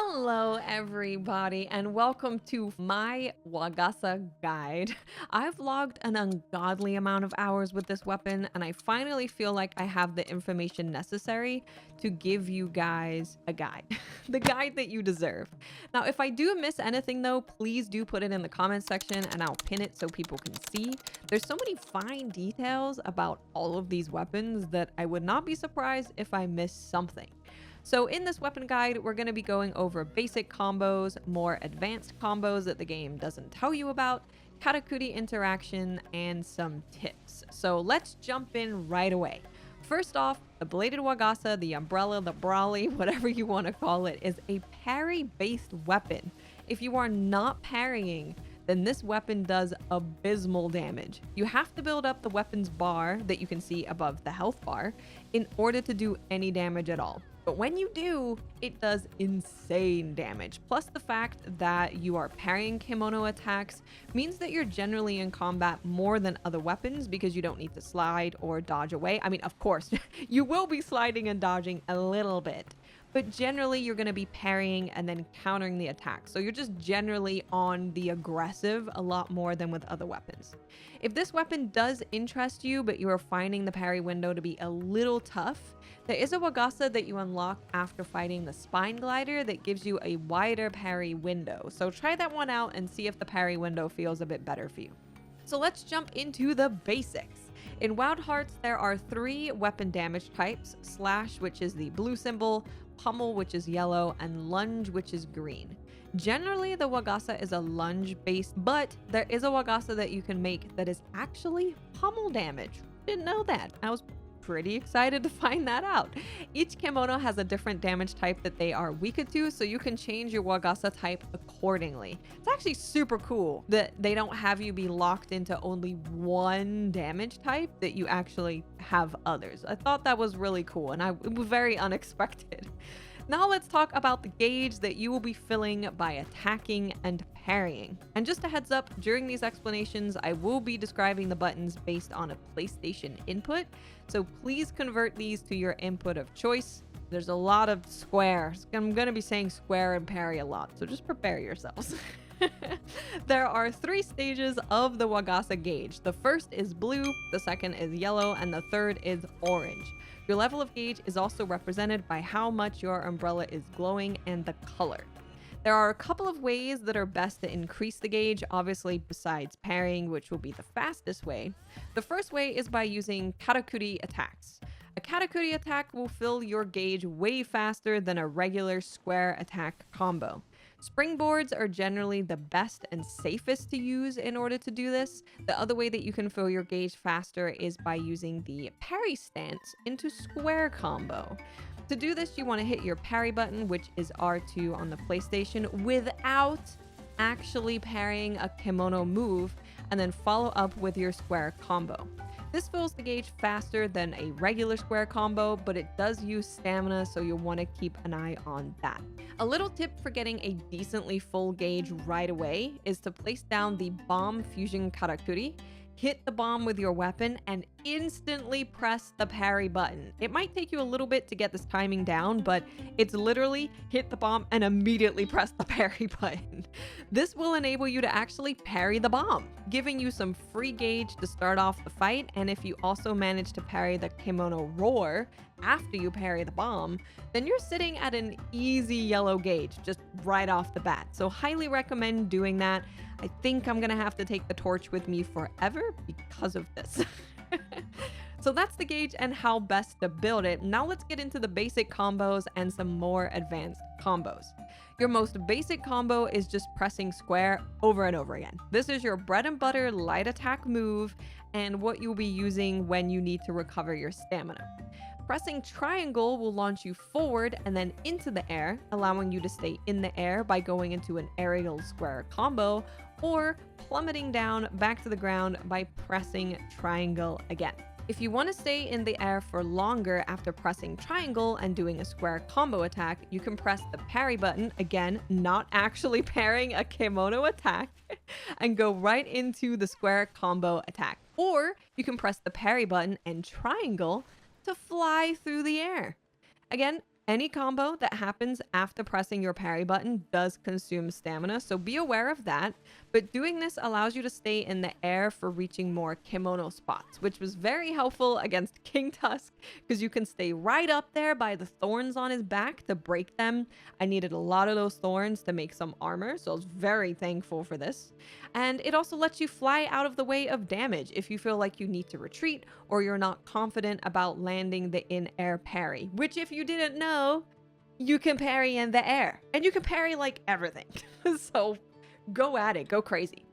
Hello, everybody, and welcome to my Wagasa guide. I've logged an ungodly amount of hours with this weapon, and I finally feel like I have the information necessary to give you guys a guide. The guide that you deserve. Now, if I do miss anything, though, please do put it in the comment section, and I'll pin it so people can see. There's so many fine details about all of these weapons that I would not be surprised if I missed something. So in this weapon guide, we're going to be going over basic combos, more advanced combos that the game doesn't tell you about, Karakuri interaction, and some tips. So let's jump in right away. First off, the bladed Wagasa, the umbrella, the brawly, whatever you want to call it, is a parry-based weapon. If you are not parrying, then this weapon does abysmal damage. You have to build up the weapon's bar that you can see above the health bar in order to do any damage at all. But when you do, it does insane damage. Plus the fact that you are parrying kimono attacks means that you're generally in combat more than other weapons because you don't need to slide or dodge away. I mean, of course, you will be sliding and dodging a little bit, but generally you're going to be parrying and then countering the attack. So you're just generally on the aggressive a lot more than with other weapons. If this weapon does interest you, but you are finding the parry window to be a little tough, there is a Wagasa that you unlock after fighting the spine glider that gives you a wider parry window. So try that one out and see if the parry window feels a bit better for you. So let's jump into the basics. In Wild Hearts, there are 3 weapon damage types: slash, which is the blue symbol, pummel, which is yellow, and lunge, which is green. Generally, the Wagasa is a lunge based, but there is a Wagasa that you can make that is actually pummel damage. Didn't know that. I was pretty excited to find that out. Each kimono has a different damage type that they are weaker to, so you can change your Wagasa type accordingly. It's actually super cool that they don't have you be locked into only one damage type, that you actually have others. I thought that was really cool, and it was very unexpected. Now let's talk about the gauge that you will be filling by attacking and parrying. And just a heads up, during these explanations, I will be describing the buttons based on a PlayStation input, so please convert these to your input of choice. There's a lot of squares. I'm going to be saying square and parry a lot, so just prepare yourselves. There are 3 stages of the Wagasa gauge. The first is blue, the second is yellow, and the third is orange. Your level of gauge is also represented by how much your umbrella is glowing and the color. There are a couple of ways that are best to increase the gauge, obviously besides parrying, which will be the fastest way. The first way is by using Karakuri attacks. A Karakuri attack will fill your gauge way faster than a regular square attack combo. Springboards are generally the best and safest to use in order to do this. The other way that you can fill your gauge faster is by using the parry stance into square combo. To do this, you want to hit your parry button, which is R2 on the PlayStation, without actually parrying a kimono move, and then follow up with your square combo. This fills the gauge faster than a regular square combo, but it does use stamina, so you'll want to keep an eye on that. A little tip for getting a decently full gauge right away is to place down the bomb fusion Karakuri, hit the bomb with your weapon, and instantly press the parry button. It might take you a little bit to get this timing down, but it's literally hit the bomb and immediately press the parry button. This will enable you to actually parry the bomb, giving you some free gauge to start off the fight. And if you also manage to parry the kimono roar after you parry the bomb, then you're sitting at an easy yellow gauge just right off the bat. So highly recommend doing that. I think I'm gonna have to take the torch with me forever because of this. So that's the gauge and how best to build it. Now let's get into the basic combos and some more advanced combos. Your most basic combo is just pressing square over and over again. This is your bread and butter light attack move and what you'll be using when you need to recover your stamina. Pressing triangle will launch you forward and then into the air, allowing you to stay in the air by going into an aerial square combo, or plummeting down back to the ground by pressing triangle again. If you want to stay in the air for longer after pressing triangle and doing a square combo attack, you can press the parry button, again, not actually parrying a kimono attack, and go right into the square combo attack. Or you can press the parry button and triangle to fly through the air. Again, Any combo that happens after pressing your parry button does consume stamina, so be aware of that. But doing this allows you to stay in the air for reaching more kimono spots, which was very helpful against King Tusk because you can stay right up there by the thorns on his back to break them. I needed a lot of those thorns to make some armor, so I was very thankful for this. And it also lets you fly out of the way of damage if you feel like you need to retreat or you're not confident about landing the in-air parry, which if you didn't know, you can parry in the air and you can parry like everything. So go at it, go crazy.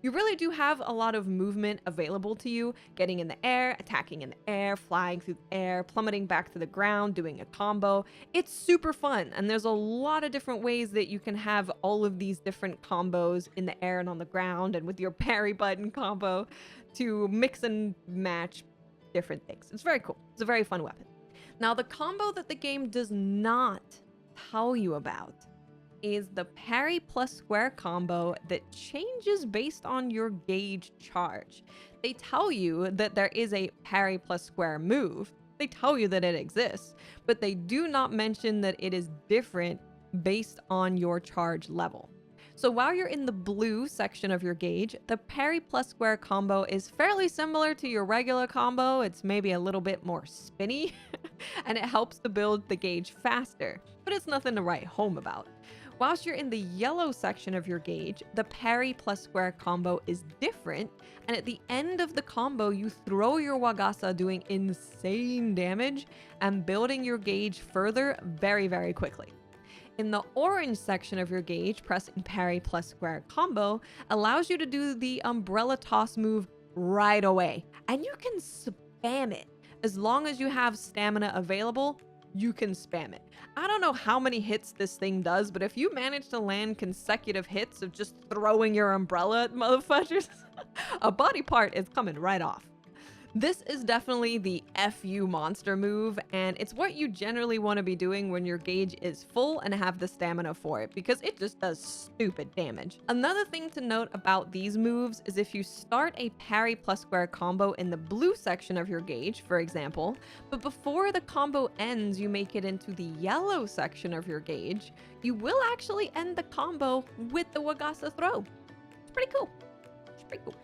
You really do have a lot of movement available to you, getting in the air, attacking in the air, flying through the air, plummeting back to the ground, doing a combo. It's super fun, and there's a lot of different ways that you can have all of these different combos in the air and on the ground and with your parry button combo to mix and match different things. It's very cool. It's a very fun weapon. Now, the combo that the game does not tell you about is the parry plus square combo that changes based on your gauge charge. They tell you that there is a parry plus square move. They tell you that it exists, but they do not mention that it is different based on your charge level. So while you're in the blue section of your gauge, the parry plus square combo is fairly similar to your regular combo. It's maybe a little bit more spinny and it helps to build the gauge faster, but it's nothing to write home about. Whilst you're in the yellow section of your gauge, the parry plus square combo is different, and at the end of the combo, you throw your Wagasa doing insane damage and building your gauge further very, very quickly. In the orange section of your gauge, pressing parry plus square combo allows you to do the umbrella toss move right away, and you can spam it. As long as you have stamina available, you can spam it. I don't know how many hits this thing does, but if you manage to land consecutive hits of just throwing your umbrella at motherfuckers, a body part is coming right off. This is definitely the FU monster move, and it's what you generally want to be doing when your gauge is full and have the stamina for it, because it just does stupid damage. Another thing to note about these moves is if you start a parry plus square combo in the blue section of your gauge, for example, but before the combo ends, you make it into the yellow section of your gauge, you will actually end the combo with the Wagasa throw. It's pretty cool. It's pretty cool.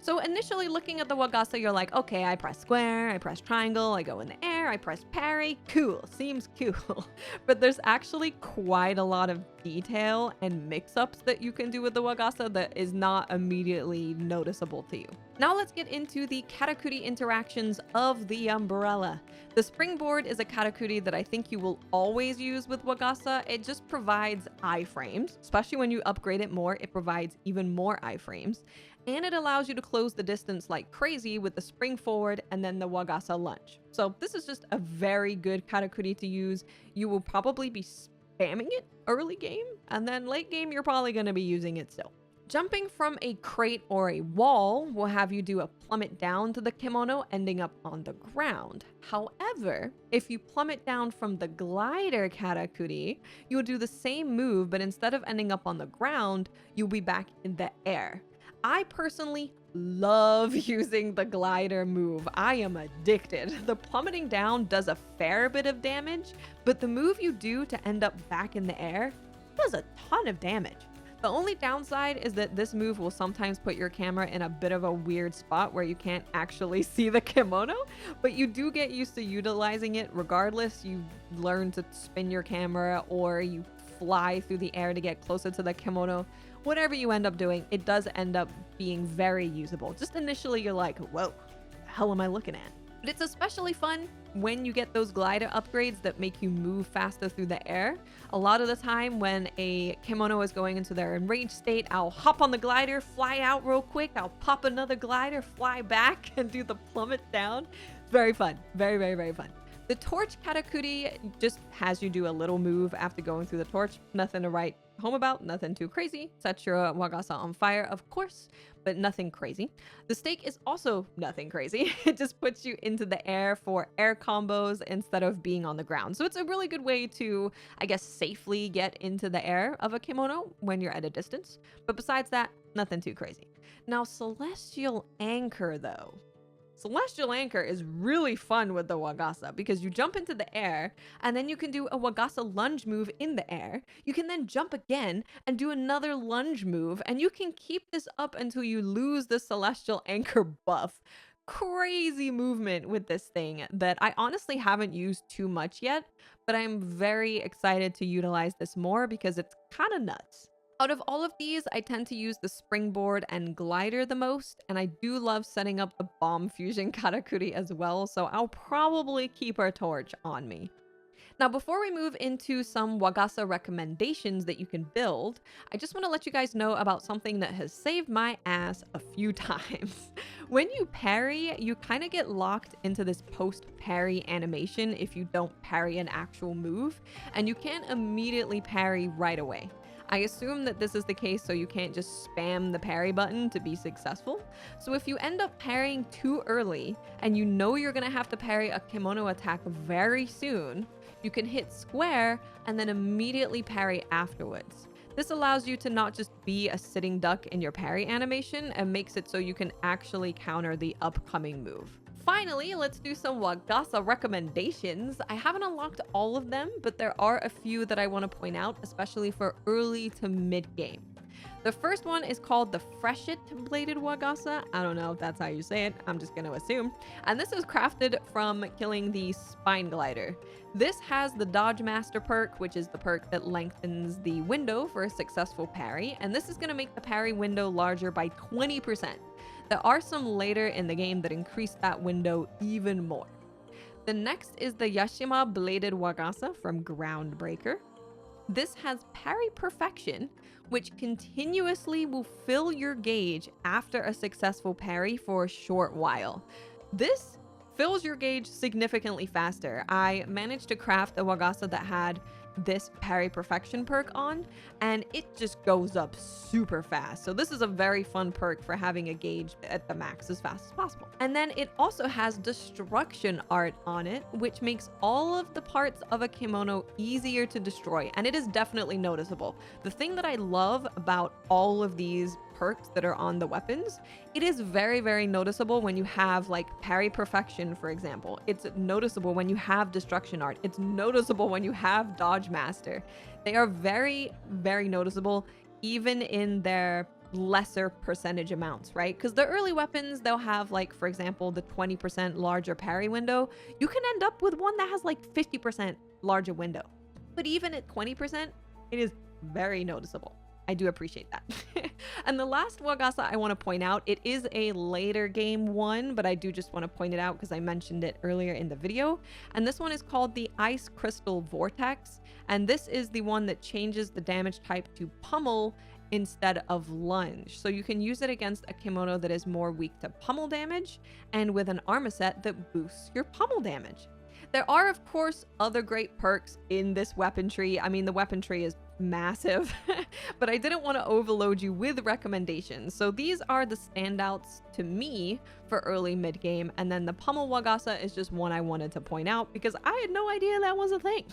So initially looking at the Wagasa, you're like, okay, I press square, I press triangle, I go in the air, I press parry. Cool, seems cool. But there's actually quite a lot of detail and mix-ups that you can do with the Wagasa that is not immediately noticeable to you. Now let's get into the karakuri interactions of the umbrella. The springboard is a karakuri that I think you will always use with Wagasa. It just provides iframes, especially when you upgrade it more, it provides even more iframes. And it allows you to close the distance like crazy with the spring forward and then the Wagasa lunge. So this is just a very good karakuri to use. You will probably be spamming it early game, and then late game you're probably going to be using it still. Jumping from a crate or a wall will have you do a plummet down to the kimono, ending up on the ground. However, if you plummet down from the glider karakuri, you'll do the same move, but instead of ending up on the ground, you'll be back in the air. I personally love using the glider move. I am addicted. The plummeting down does a fair bit of damage, but the move you do to end up back in the air does a ton of damage. The only downside is that this move will sometimes put your camera in a bit of a weird spot where you can't actually see the kimono, but you do get used to utilizing it regardless. You learn to spin your camera or you fly through the air to get closer to the kimono. Whatever you end up doing, it does end up being very usable. Just initially, you're like, whoa, what the hell am I looking at? But it's especially fun when you get those glider upgrades that make you move faster through the air. A lot of the time when a kimono is going into their enraged state, I'll hop on the glider, fly out real quick, I'll pop another glider, fly back, and do the plummet down. Very fun. Very, very, very fun. The torch karakuri just has you do a little move after going through the torch. Nothing to write home about, nothing too crazy. Set your Wagasa on fire, of course, but nothing crazy. The stake is also nothing crazy. It just puts you into the air for air combos instead of being on the ground. So it's a really good way to, I guess, safely get into the air of a kimono when you're at a distance. But besides that, nothing too crazy. Now, Celestial Anchor, though. Celestial Anchor is really fun with the Wagasa because you jump into the air and then you can do a Wagasa lunge move in the air. You can then jump again and do another lunge move, and you can keep this up until you lose the Celestial Anchor buff. Crazy movement with this thing that I honestly haven't used too much yet, but I'm very excited to utilize this more because it's kind of nuts. Out of all of these, I tend to use the springboard and glider the most, and I do love setting up the bomb fusion karakuri as well, so I'll probably keep our torch on me. Now, before we move into some Wagasa recommendations that you can build, I just want to let you guys know about something that has saved my ass a few times. When you parry, you kind of get locked into this post-parry animation if you don't parry an actual move, and you can't immediately parry right away. I assume that this is the case so you can't just spam the parry button to be successful. So if you end up parrying too early and you know you're gonna have to parry a kimono attack very soon, you can hit square and then immediately parry afterwards. This allows you to not just be a sitting duck in your parry animation and makes it so you can actually counter the upcoming move. Finally, let's do some Wagasa recommendations. I haven't unlocked all of them, but there are a few that I want to point out, especially for early to mid game. The first one is called the Freshet Bladed Wagasa. I don't know if that's how you say it. I'm just going to assume. And this is crafted from killing the Spine Glider. This has the Dodge Master perk, which is the perk that lengthens the window for a successful parry. And this is going to make the parry window larger by 20%. There are some later in the game that increase that window even more. The next is the Yashima Bladed Wagasa from Groundbreaker. This has parry perfection, which continuously will fill your gauge after a successful parry for a short while. This fills your gauge significantly faster. I managed to craft a Wagasa that had this parry perfection perk on, and it just goes up super fast. So this is a very fun perk for having a gauge at the max as fast as possible. And then it also has destruction art on it, which makes all of the parts of a kimono easier to destroy, and it is definitely noticeable. The thing that I love about all of these perks that are on the weapons, it is very, very noticeable when you have like parry perfection, for example. It's noticeable when you have destruction art. It's noticeable when you have dodge master. They are very, very noticeable, even in their lesser percentage amounts, right? Because the early weapons, they'll have like, for example, the 20% larger parry window. You can end up with one that has like 50% larger window. But even at 20%, it is very noticeable. I do appreciate that. And the last Wagasa I want to point out, it is a later game one, but I do just want to point it out because I mentioned it earlier in the video. And this one is called the Ice Crystal Vortex. And this is the one that changes the damage type to pummel instead of lunge. So you can use it against a kimono that is more weak to pummel damage and with an armor set that boosts your pummel damage. There are, of course, other great perks in this weapon tree. I mean, the weapon tree is massive, but I didn't want to overload you with recommendations. So these are the standouts to me for early mid game. And then the Pummel Wagasa is just one I wanted to point out because I had no idea that was a thing.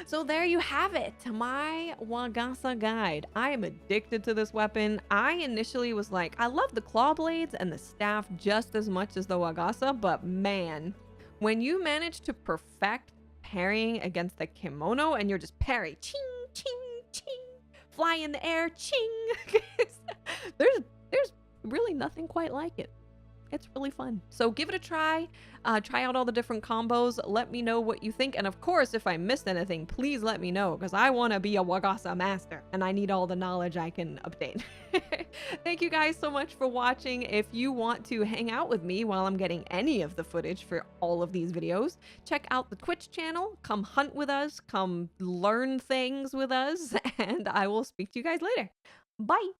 So there you have it, my Wagasa guide. I am addicted to this weapon. I initially was like, I love the claw blades and the staff just as much as the Wagasa, but man, when you manage to perfect parrying against the kimono and you're just parry, ching, ching, ching, fly in the air, ching. there's really nothing quite like it. It's really fun. So give it a try. Try out all the different combos. Let me know what you think. And of course, if I missed anything, please let me know because I want to be a Wagasa master and I need all the knowledge I can obtain. Thank you guys so much for watching. If you want to hang out with me while I'm getting any of the footage for all of these videos, check out the Twitch channel. Come hunt with us. Come learn things with us. And I will speak to you guys later. Bye.